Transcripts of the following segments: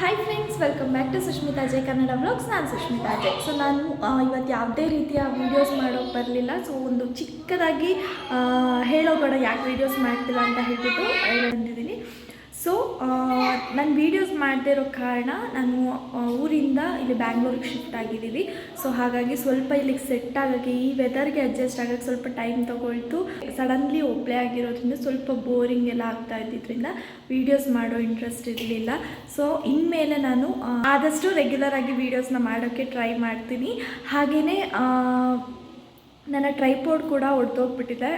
Hi friends, welcome back to Sushmita J Kannada vlogs. ನಾನು Sushmita J. So ನಾನು ಇವತ್ತು ಯಾವುದೇ ರೀತಿಯ ವೀಡಿಯೋಸ್ ಮಾಡೋಕ್ಕೆ ಬರಲಿಲ್ಲ. ಸೊ ಒಂದು ಚಿಕ್ಕದಾಗಿ ಹೇಳೋಬೇಡ ಯಾಕೆ ವೀಡಿಯೋಸ್ ಮಾಡ್ತಿಲ್ಲ ಅಂತ ಹೇಳ್ಬಿಟ್ಟು ಬಂದಿದ್ದೀನಿ. ಸೊ ನಾನು ವೀಡಿಯೋಸ್ ಮಾಡದೇ ಇರೋ ಕಾರಣ ನಾನು ಊರಿಂದ ಇಲ್ಲಿ ಬ್ಯಾಂಗ್ಳೂರಿಗೆ ಶಿಫ್ಟ್ ಆಗಿದ್ದೀವಿ. ಸೊ ಹಾಗಾಗಿ ಸ್ವಲ್ಪ ಇಲ್ಲಿಗೆ ಸೆಟ್ ಆಗೋಕ್ಕೆ, ಈ ವೆದರ್ಗೆ ಅಡ್ಜಸ್ಟ್ ಆಗೋಕ್ಕೆ ಸ್ವಲ್ಪ ಟೈಮ್ ತೊಗೊಳ್ತು. ಸಡನ್ಲಿ ಒಬ್ಬಳೇ ಆಗಿರೋದ್ರಿಂದ ಸ್ವಲ್ಪ ಬೋರಿಂಗ್ ಎಲ್ಲ ಆಗ್ತಾ ಇದ್ದಿದ್ದರಿಂದ ವೀಡಿಯೋಸ್ ಮಾಡೋ ಇಂಟ್ರೆಸ್ಟ್ ಇರಲಿಲ್ಲ. ಸೊ ಇನ್ಮೇಲೆ ನಾನು ಆದಷ್ಟು ರೆಗ್ಯುಲರ್ ಆಗಿ ವೀಡಿಯೋಸ್ನ ಮಾಡೋಕ್ಕೆ ಟ್ರೈ ಮಾಡ್ತೀನಿ. ಹಾಗೆಯೇ ನನ್ನ ಟ್ರೈಪೋಡ್ ಕೂಡ ಒಡೆದೋಗ್ಬಿಟ್ಟಿದೆ,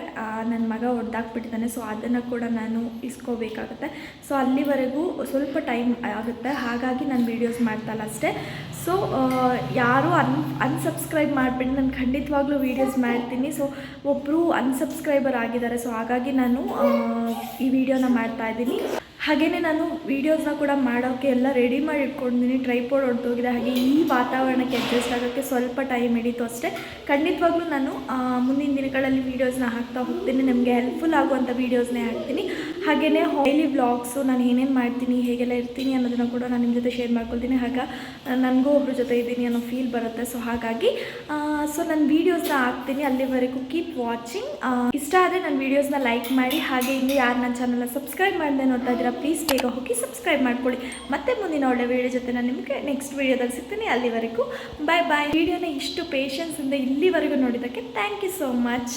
ನನ್ನ ಮಗ ಒಡೆದಾಕ್ಬಿಟ್ಟಿದ್ದಾನೆ. ಸೊ ಅದನ್ನು ಕೂಡ ನಾನು ಇಸ್ಕೋಬೇಕಾಗುತ್ತೆ. ಸೊ ಅಲ್ಲಿವರೆಗೂ ಸ್ವಲ್ಪ ಟೈಮ್ ಆಗುತ್ತೆ, ಹಾಗಾಗಿ ನಾನು ವೀಡಿಯೋಸ್ ಮಾಡ್ತಾಯಿಲ್ಲ ಅಷ್ಟೇ. ಸೊ ಯಾರೂ ಅನ್ಸಬ್ಸ್ಕ್ರೈಬ್ ಮಾಡಿಬಿಟ್ಟು ನಾನು ಖಂಡಿತವಾಗ್ಲೂ ವೀಡಿಯೋಸ್ ಮಾಡ್ತೀನಿ. ಸೊ ಒಬ್ಬರು ಅನ್ಸಬ್ಸ್ಕ್ರೈಬರ್ ಆಗಿದ್ದಾರೆ. ಸೊ ಹಾಗಾಗಿ ನಾನು ಈ ವಿಡಿಯೋನ ಮಾಡ್ತಾಯಿದ್ದೀನಿ. ಹಾಗೆಯೇ ನಾನು ವೀಡಿಯೋಸ್ನ ಕೂಡ ಮಾಡೋಕ್ಕೆ ಎಲ್ಲ ರೆಡಿ ಮಾಡಿ ಇಟ್ಕೊಂಡಿದ್ದೀನಿ. ಟ್ರೈಪೋಡ್ ಹೊಡೆದೋಗಿದೆ, ಹಾಗೆ ಈ ವಾತಾವರಣಕ್ಕೆ ಅಡ್ಜಸ್ಟ್ ಆಗೋಕ್ಕೆ ಸ್ವಲ್ಪ ಟೈಮ್ ಹಿಡಿತು ಅಷ್ಟೇ. ಖಂಡಿತವಾಗ್ಲೂ ನಾನು ಮುಂದಿನ ದಿನಗಳಲ್ಲಿ ವೀಡಿಯೋಸ್ನ ಹಾಕ್ತಾ ಹೋಗ್ತೀನಿ. ನಿಮಗೆ ಹೆಲ್ಪ್ಫುಲ್ ಆಗುವಂಥ ವೀಡಿಯೋಸ್ನೇ ಹಾಕ್ತೀನಿ. ಹಾಗೆಯೇ ಡೈಲಿ ವ್ಲಾಗ್ಸು ನಾನು ಏನೇನು ಮಾಡ್ತೀನಿ, ಹೇಗೆಲ್ಲ ಇರ್ತೀನಿ ಅನ್ನೋದನ್ನು ಕೂಡ ನಾನು ನಿಮ್ಮ ಜೊತೆ ಶೇರ್ ಮಾಡ್ಕೊಳ್ತೀನಿ. ನನಗೂ ಒಬ್ಬರ ಜೊತೆ ಇದ್ದೀನಿ ಅನ್ನೋ ಫೀಲ್ ಬರುತ್ತೆ. ಸೊ ಹಾಗಾಗಿ ನಾನು ವೀಡಿಯೋಸ್ನ ಹಾಕ್ತೀನಿ. ಅಲ್ಲಿವರೆಗೂ ಕೀಪ್ ವಾಚಿಂಗ್. ಇಷ್ಟ ಆದರೆ ನನ್ನ ವೀಡಿಯೋಸ್ನ ಲೈಕ್ ಮಾಡಿ. ಹಾಗೆ ಇನ್ನು ಯಾರು ನನ್ನ ಚಾನಲ್ನ ಸಬ್ಸ್ಕ್ರೈಬ್ ಮಾಡದೆ ನೋಡ್ತಾ ಇದ್ದೀರಾ, ಪ್ಲೀಸ್ ಬೇಗ ಹೋಗಿ ಸಬ್ಸ್ಕ್ರೈಬ್ ಮಾಡ್ಕೊಳ್ಳಿ. ಮತ್ತೆ ಮುಂದಿನ ಒಳ್ಳೆ ವೀಡಿಯೋ ಜೊತೆ ನಾನು ನಿಮಗೆ ನೆಕ್ಸ್ಟ್ ವೀಡಿಯೋದಲ್ಲಿ ಸಿಗ್ತೀನಿ. ಅಲ್ಲಿವರೆಗೂ ಬಾಯ್ ಬಾಯ್. ವೀಡಿಯೋನ ಇಷ್ಟು ಪೇಷನ್ಸಿಂದ ಇಲ್ಲಿವರೆಗೂ ನೋಡಿದ್ದಕ್ಕೆ ಥ್ಯಾಂಕ್ ಯು ಸೋ ಮಚ್.